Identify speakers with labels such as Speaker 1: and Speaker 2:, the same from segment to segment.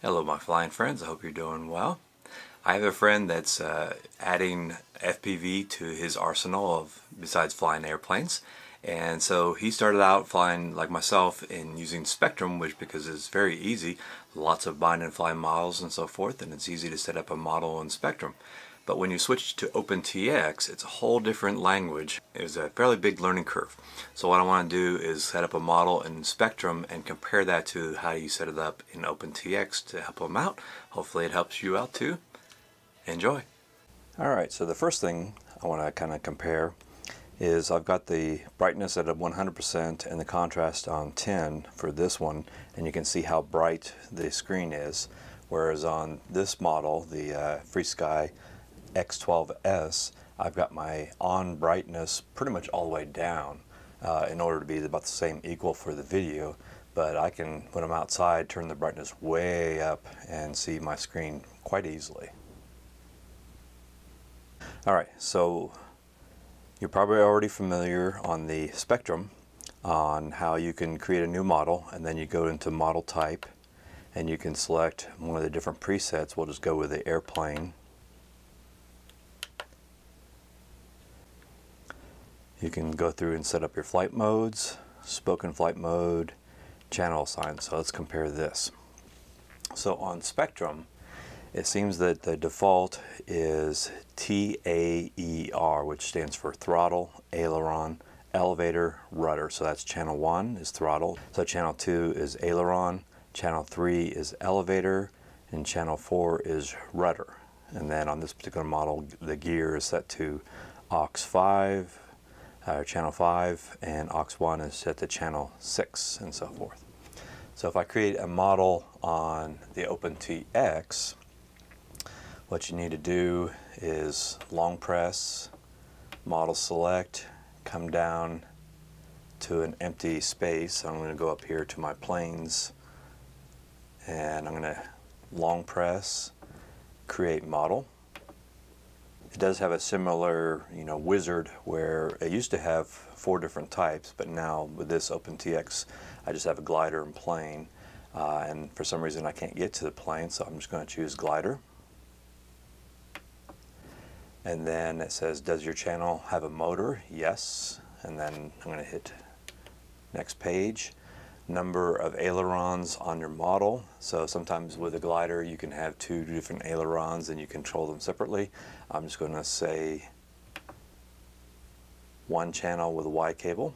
Speaker 1: Hello my flying friends, I hope you're doing well. I have a friend that's adding FPV to his arsenal of besides flying airplanes, and so he started out flying like myself and using Spektrum, which because it's very easy, lots of bind and fly models and so forth, and it's easy to set up a model in Spektrum. But when you switch to OpenTX, it's a whole different language. It was a fairly big learning curve. So what I want to do is set up a model in Spektrum and compare that to how you set it up in OpenTX to help them out. Hopefully it helps you out too. Enjoy. Alright, so the first thing I want to kind of compare is I've got the brightness at 100% and the contrast on 10 for this one, and you can see how bright the screen is. Whereas on this model, the FrSky X12S, I've got my on brightness pretty much all the way down in order to be about the same equal for the video, but I can, when I'm outside, turn the brightness way up and see my screen quite easily. Alright, so you're probably already familiar on the Spektrum on how you can create a new model, and then you go into model type and you can select one of the different presets. We'll just go with the airplane. You can go through and set up your flight modes, spoken flight mode, channel assign. So let's compare this. So on Spektrum, it seems that the default is TAER, which stands for throttle, aileron, elevator, rudder. So that's channel 1 is throttle. So channel 2 is aileron, channel 3 is elevator, and channel 4 is rudder. And then on this particular model, the gear is set to aux 5, channel 5, and aux 1 is set to channel 6, and so forth. So if I create a model on the OpenTX, what you need to do is long press, model select, come down to an empty space. I'm going to go up here to my planes, and I'm going to long press, create model. It does have a similar, wizard where it used to have 4 different types, but now with this OpenTX, I just have a glider and plane, and for some reason I can't get to the plane, so I'm just going to choose glider. And then it says, does your channel have a motor? Yes. And then I'm going to hit next page. Number of ailerons on your model. So sometimes with a glider you can have 2 different ailerons and you control them separately. I'm just going to say 1 channel with a Y cable,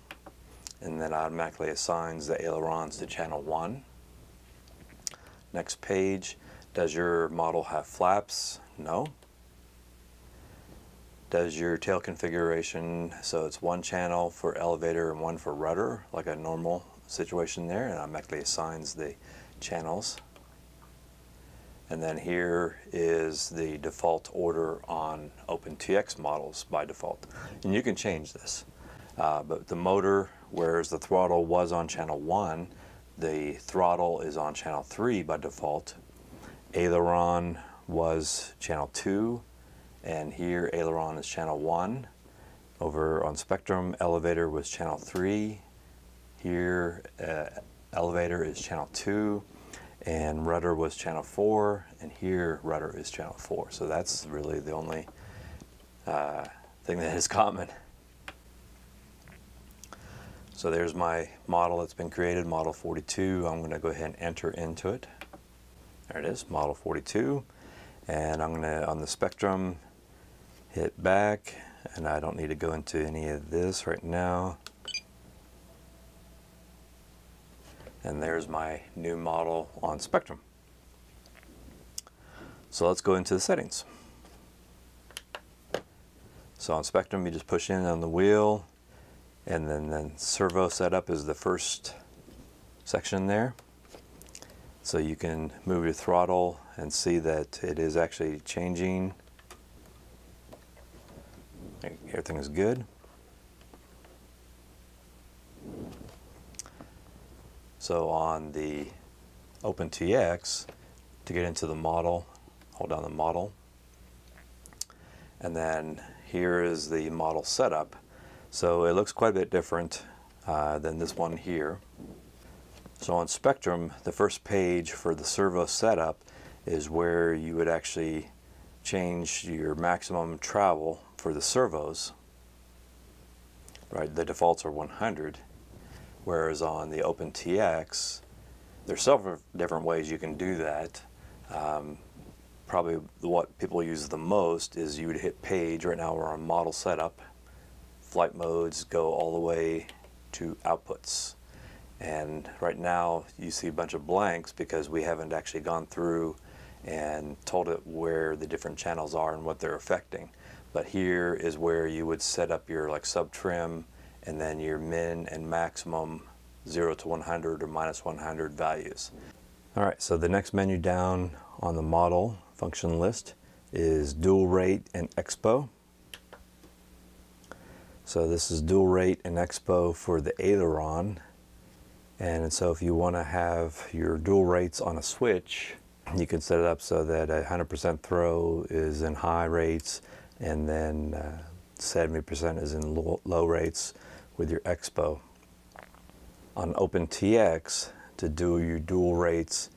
Speaker 1: and then automatically assigns the ailerons to channel 1. Next page, does your model have flaps? No. Does your tail configuration, so it's 1 channel for elevator and 1 for rudder, like a normal situation there, and automatically assigns the channels. And then here is the default order on OpenTX models by default. And you can change this. But the motor, whereas the throttle was on channel 1, the throttle is on channel 3 by default. Aileron was channel 2, and here aileron is channel 1. Over on Spektrum, elevator was channel 3. Here elevator is channel 2, and rudder was channel 4, and here rudder is channel 4. So that's really the only thing that is common. So there's my model that's been created, model 42. I'm going to go ahead and enter into it. There it is, model 42. And I'm going to, on the Spektrum, hit back, and I don't need to go into any of this right now. And there's my new model on Spektrum. So let's go into the settings. So on Spektrum, you just push in on the wheel, and then servo setup is the first section there. So you can move your throttle and see that it is actually changing. Everything is good. So on the OpenTX, to get into the model, hold down the model, and then here is the model setup. So it looks quite a bit different than this one here. So on Spektrum, the first page for the servo setup is where you would actually change your maximum travel for the servos. Right, the defaults are 100, whereas on the OpenTX, there's several different ways you can do that. Probably what people use the most is you would hit page. Right now we're on model setup. Flight modes go all the way to outputs. And right now you see a bunch of blanks because we haven't actually gone through and told it where the different channels are and what they're affecting. But here is where you would set up your like sub trim and then your min and maximum 0 to 100 or minus 100 values. All right, so the next menu down on the model function list is dual rate and Expo. So this is dual rate and Expo for the aileron. And so if you want to have your dual rates on a switch, you can set it up so that 100% throw is in high rates and then 70% is in low rates with your Expo. On OpenTX, to do your dual rates,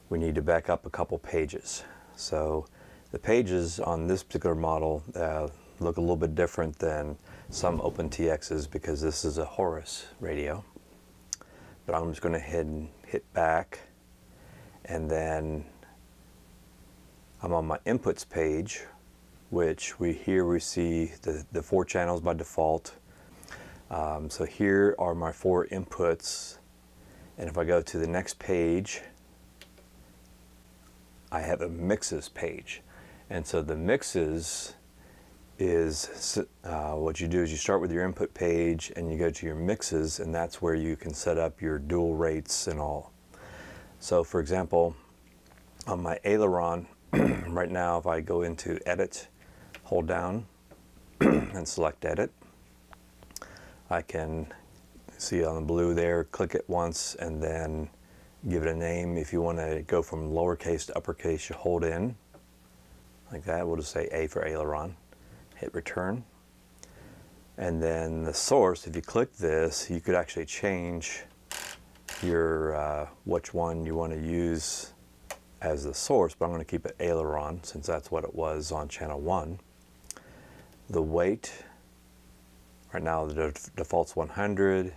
Speaker 1: we need to back up a couple pages. So the pages on this particular model look a little bit different than some OpenTXs because this is a Horus radio. But I'm just going to hit back, and then I'm on my inputs page, which here we see the 4 channels by default. So here are my 4 inputs, and if I go to the next page, I have a mixes page. And so the mixes is what you do is you start with your input page and you go to your mixes, and that's where you can set up your dual rates and all. So for example, on my aileron, right now if I go into edit, hold down and select edit, I can see on the blue there, click it once and then give it a name. If you want to go from lowercase to uppercase, you hold in like that. We'll just say A for aileron. Hit return. And then the source, if you click this, you could actually change your which one you want to use as the source, but I'm going to keep it aileron since that's what it was on channel 1. The weight, right now the default's 100,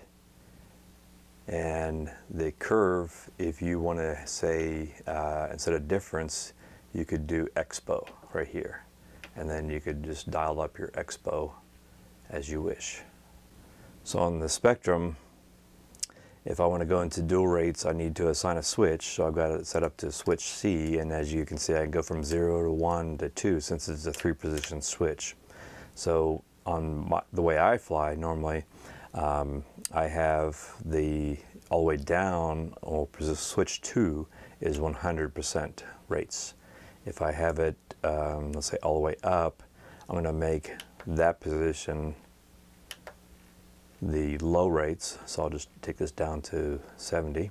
Speaker 1: and the curve, if you want to say instead of difference, you could do Expo right here, and then you could just dial up your Expo as you wish. So on the Spektrum, if I want to go into dual rates, I need to assign a switch. So I've got it set up to switch C, and as you can see, I can go from 0 to 1 to 2 since it's a 3-position switch. So on the way I fly normally, I have the all the way down, or switch 2 is 100% rates. If I have it, let's say all the way up, I'm going to make that position the low rates. So I'll just take this down to 70.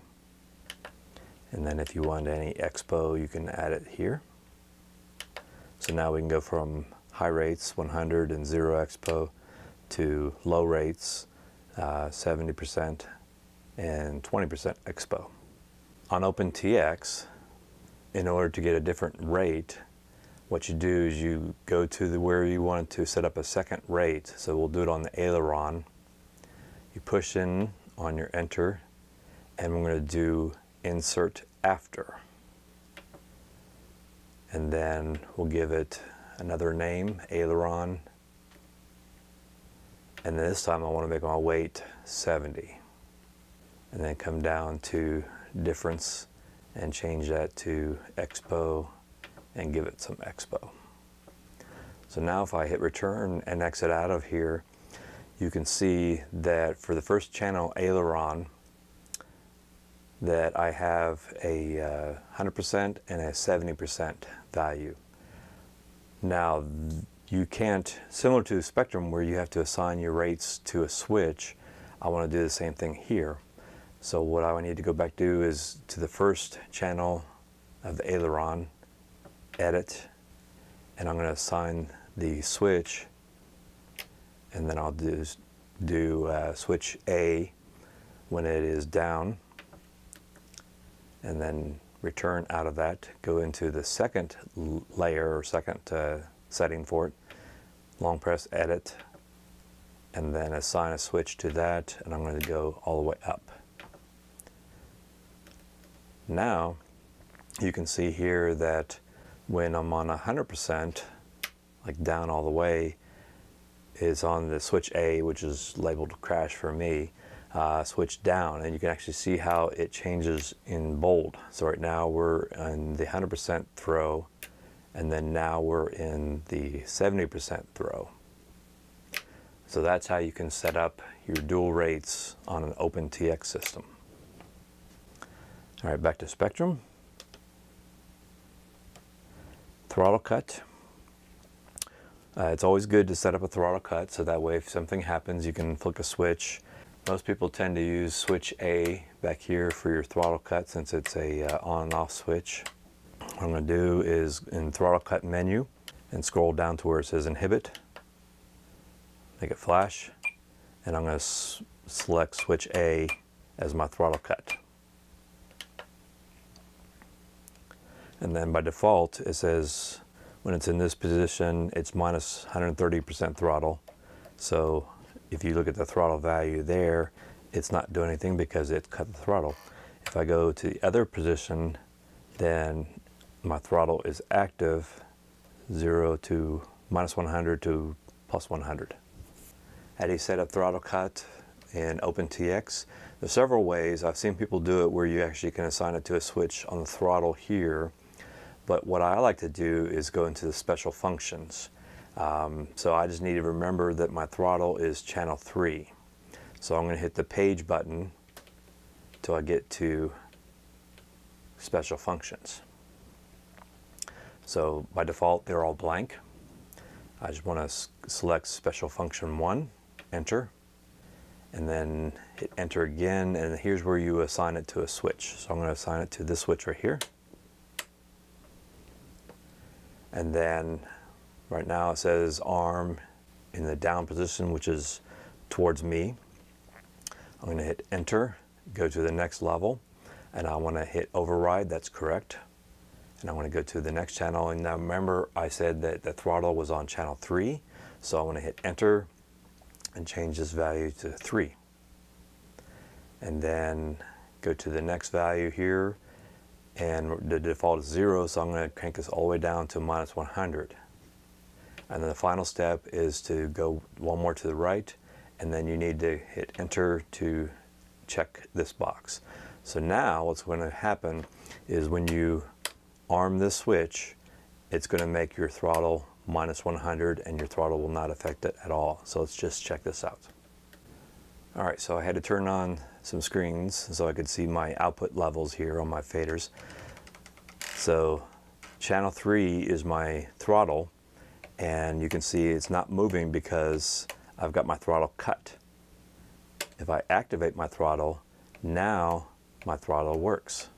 Speaker 1: And then if you want any Expo, you can add it here. So now we can go from high rates, 100 and 0 Expo, to low rates, 70% and 20% Expo. On OpenTX, in order to get a different rate, what you do is you go to where you want to set up a second rate. So we'll do it on the aileron. You push in on your enter, and we're going to do insert after. And then we'll give it another name, aileron. And then this time I want to make my weight 70. And then come down to difference and change that to Expo and give it some Expo. So now if I hit return and exit out of here, you can see that for the first channel aileron that I have a 100% and a 70% value. Now you can't, similar to Spektrum where you have to assign your rates to a switch, I want to do the same thing here. So what I need to go back to is to the first channel of the aileron, edit, and I'm going to assign the switch, and then I'll do switch A when it is down, and then return out of that, go into the second layer or second setting for it, long press edit, and then assign a switch to that, and I'm going to go all the way up. Now you can see here that when I'm on 100%, like down all the way, is on the switch A, which is labeled crash for me, switch down, and you can actually see how it changes in bold. So right now we're in the 100% throw, and then now we're in the 70% throw. So that's how you can set up your dual rates on an OpenTX system. All right, back to Spektrum. Throttle cut. It's always good to set up a throttle cut, so that way if something happens you can flick a switch. Most people tend to use switch A back here for your throttle cut, since it's a on and off switch. What I'm going to do is in throttle cut menu and scroll down to where it says inhibit, make it flash, and I'm going to select switch A as my throttle cut. And then by default it says when it's in this position it's minus 130% throttle. So if you look at the throttle value there, it's not doing anything because it cut the throttle. If I go to the other position, then my throttle is active, 0 to minus 100 to plus 100. How do you set up throttle cut in OpenTX? There's several ways. I've seen people do it where you actually can assign it to a switch on the throttle here. But what I like to do is go into the special functions. So I just need to remember that my throttle is channel 3. So I'm going to hit the page button till I get to special functions. So by default they're all blank. I just want to select special function 1, enter, and then hit enter again, and here's where you assign it to a switch. So I'm going to assign it to this switch right here. And then right now it says arm in the down position, which is towards me. I'm going to hit enter, go to the next level, and I want to hit override, that's correct. And I want to go to the next channel, and now remember I said that the throttle was on channel 3, so I want to hit enter and change this value to 3. And then go to the next value here, and the default is 0, so I'm going to crank this all the way down to minus 100. And then the final step is to go one more to the right, and then you need to hit enter to check this box. So now what's going to happen is when you arm this switch, it's going to make your throttle minus 100, and your throttle will not affect it at all. So let's just check this out. Alright, so I had to turn on some screens so I could see my output levels here on my faders. So channel 3 is my throttle, and you can see it's not moving because I've got my throttle cut. If I activate my throttle, now my throttle works.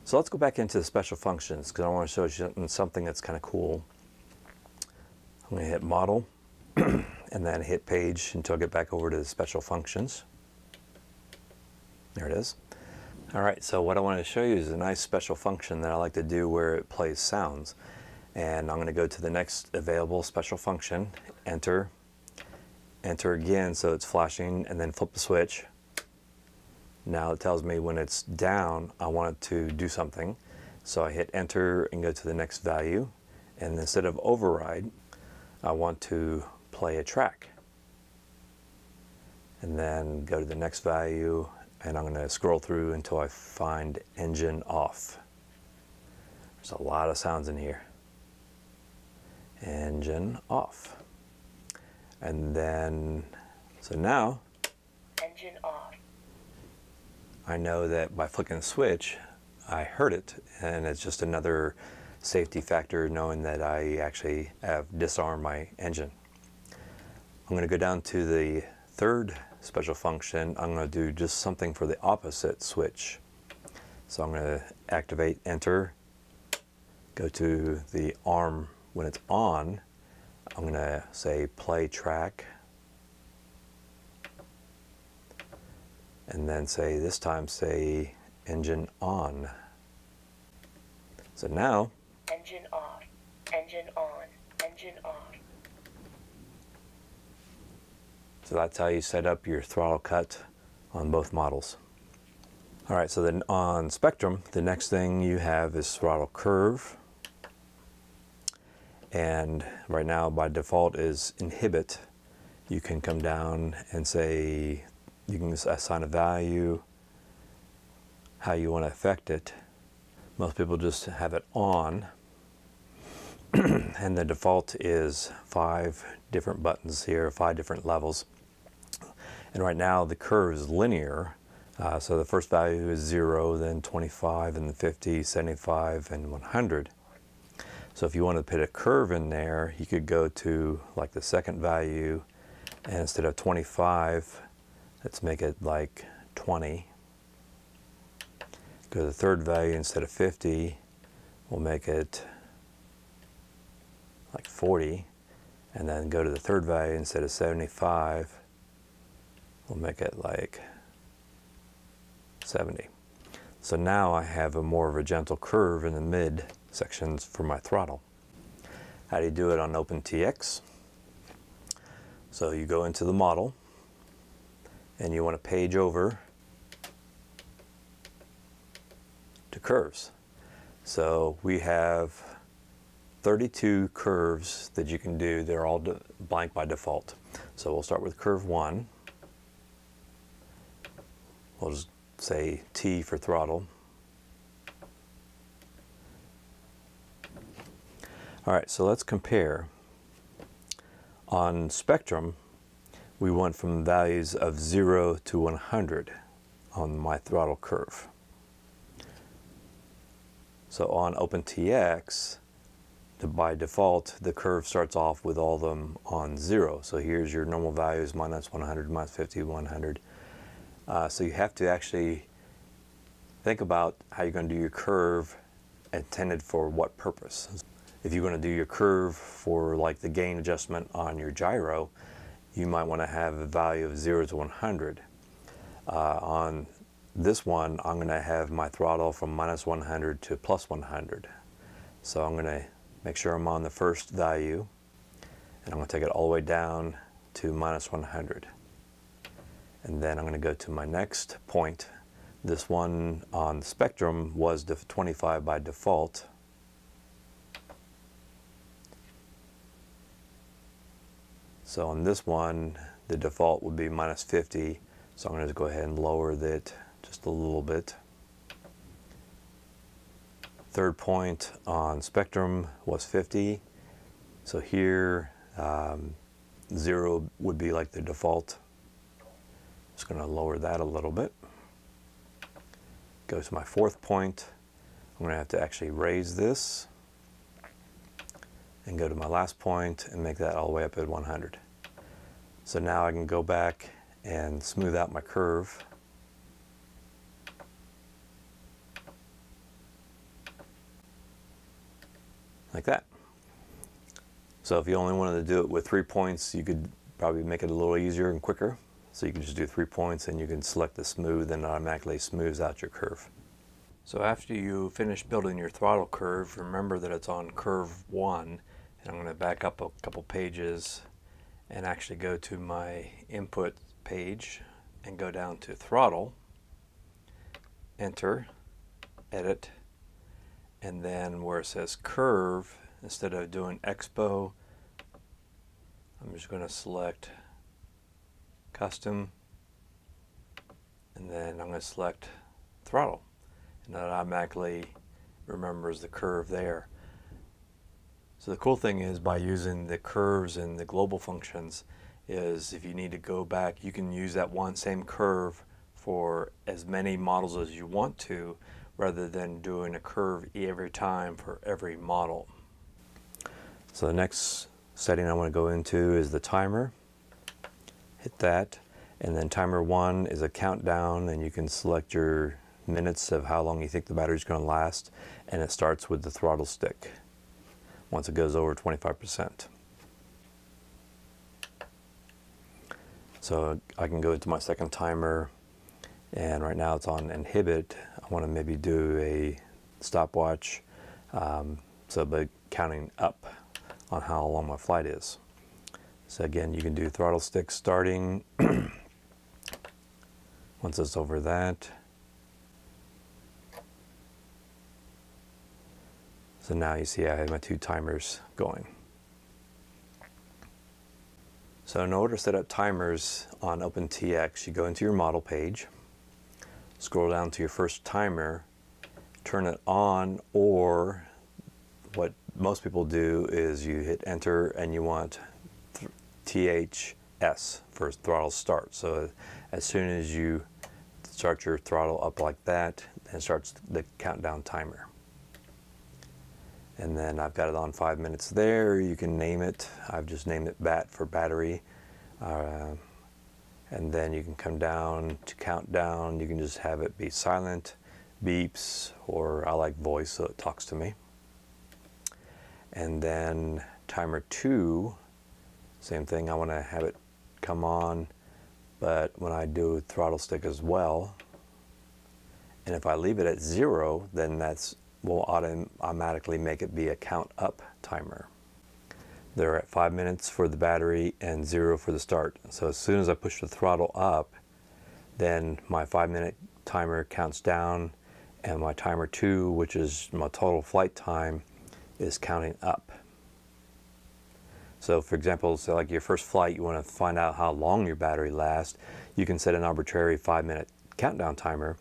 Speaker 1: So let's go back into the special functions because I want to show you something that's kind of cool. I'm going to hit model and then hit page until I get back over to the special functions. There it is. Alright, so what I want to show you is a nice special function that I like to do where it plays sounds. And I'm going to go to the next available special function, enter, enter again so it's flashing, and then flip the switch. Now it tells me when it's down I want it to do something. So I hit enter and go to the next value, and instead of override I want to play a track. And then go to the next value, and I'm going to scroll through until I find engine off. There's a lot of sounds in here. Engine off. And then, so now
Speaker 2: engine off.
Speaker 1: I know that by flicking the switch I heard it, and it's just another safety factor knowing that I actually have disarmed my engine. I'm going to go down to the third special function. I'm going to do just something for the opposite switch. So I'm going to activate enter, go to the arm when it's on. I'm going to say play track, and then say this time say engine on. So now,
Speaker 2: engine off, engine on, engine off.
Speaker 1: so that's how you set up your throttle cut on both models. All right, so then on Spektrum, the next thing you have is throttle curve. And right now by default is inhibit. You can come down and say, you can assign a value, how you want to affect it. Most people just have it on. And the default is 5 different buttons here, 5 different levels. And right now the curve is linear. So the first value is 0, then 25, and then 50, 75, and 100. So if you want to put a curve in there, you could go to like the second value, and instead of 25, let's make it like 20. Go to the third value, instead of 50, we'll make it like 40. And then go to the third value, instead of 75, we'll make it like 70. So now I have more of a gentle curve in the mid sections for my throttle. How do you do it on OpenTX? So you go into the model and you want to page over to curves. So we have 32 curves that you can do. They're all blank by default. So we'll start with curve 1. We'll just say T for throttle. All right, so let's compare. On Spektrum, we went from values of 0 to 100 on my throttle curve. So on OpenTX, by default, the curve starts off with all of them on 0. So here's your normal values, minus 100, minus 50, 100. So you have to actually think about how you're going to do your curve intended for what purpose. If you're going to do your curve for like the gain adjustment on your gyro, you might want to have a value of 0 to 100. On this one, I'm going to have my throttle from minus 100 to plus 100. So I'm going to make sure I'm on the first value, and I'm going to take it all the way down to minus 100. And then I'm going to go to my next point. This one on the Spektrum was 25 by default. So on this one, the default would be minus 50. So I'm going to go ahead and lower that just a little bit. Third point on Spektrum was 50. So here, 0 would be like the default. Just going to lower that a little bit. Go to my fourth point. I'm going to have to actually raise this and go to my last point and make that all the way up at 100. So now I can go back and smooth out my curve. Like that. So if you only wanted to do it with 3 points, you could probably make it a little easier and quicker. So you can just do 3 points and you can select the smooth and it automatically smooths out your curve. So after you finish building your throttle curve, remember that it's on curve 1. And I'm going to back up a couple pages and actually go to my input page and go down to throttle, enter, edit, and then where it says curve, instead of doing Expo, I'm just going to select custom, and then I'm going to select throttle, and that automatically remembers the curve there. So the cool thing is, by using the curves and the global functions, is if you need to go back, you can use that same curve for as many models as you want to, rather than doing a curve every time for every model. So the next setting I want to go into is the timer. Hit that, and then timer 1 is a countdown, and you can select your minutes of how long you think the battery's going to last, and it starts with the throttle stick once it goes over 25%. So I can go to my second timer, and right now it's on inhibit. I want to maybe do a stopwatch, so by counting up on how long my flight is. So again, you can do throttle stick starting once it's over that. So now you see I have my 2 timers going. So in order to set up timers on OpenTX, you go into your model page, scroll down to your first timer, turn it on, or what most people do is you hit enter and you want THS for throttle start. So as soon as you start your throttle up like that, then it starts the countdown timer. And then I've got it on 5 minutes there. You can name it. I've just named it BAT for battery. And then you can come down to countdown. You can just have it be silent, beeps, or I like voice so it talks to me. And then timer 2, same thing. I want to have it come on, but when I do throttle stick as well, and if I leave it at 0, then that's will automatically make it be a count up timer. They're at 5 minutes for the battery and 0 for the start. So as soon as I push the throttle up, then my 5-minute timer counts down, and my timer 2, which is my total flight time, is counting up. So for example, so like your first flight, you want to find out how long your battery lasts. You can set an arbitrary 5-minute countdown timer.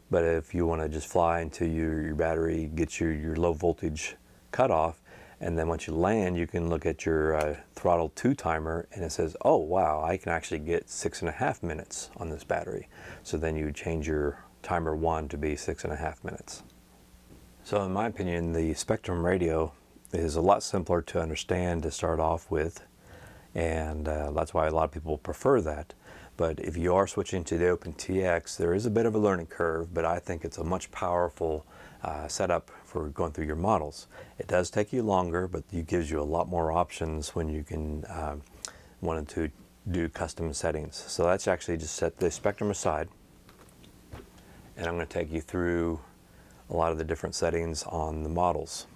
Speaker 1: But if you want to just fly until your battery gets your low voltage cutoff, and then once you land, you can look at your throttle 2 timer, and it says, oh wow, I can actually get 6.5 minutes on this battery. So then you change your timer 1 to be 6.5 minutes. So in my opinion, the Spektrum radio is a lot simpler to understand to start off with, and that's why a lot of people prefer that. But if you are switching to the OpenTX, there is a bit of a learning curve, but I think it's a much powerful setup for going through your models. It does take you longer, but it gives you a lot more options when you can want to do custom settings. So let's actually just set the Spektrum aside, and I'm going to take you through a lot of the different settings on the models.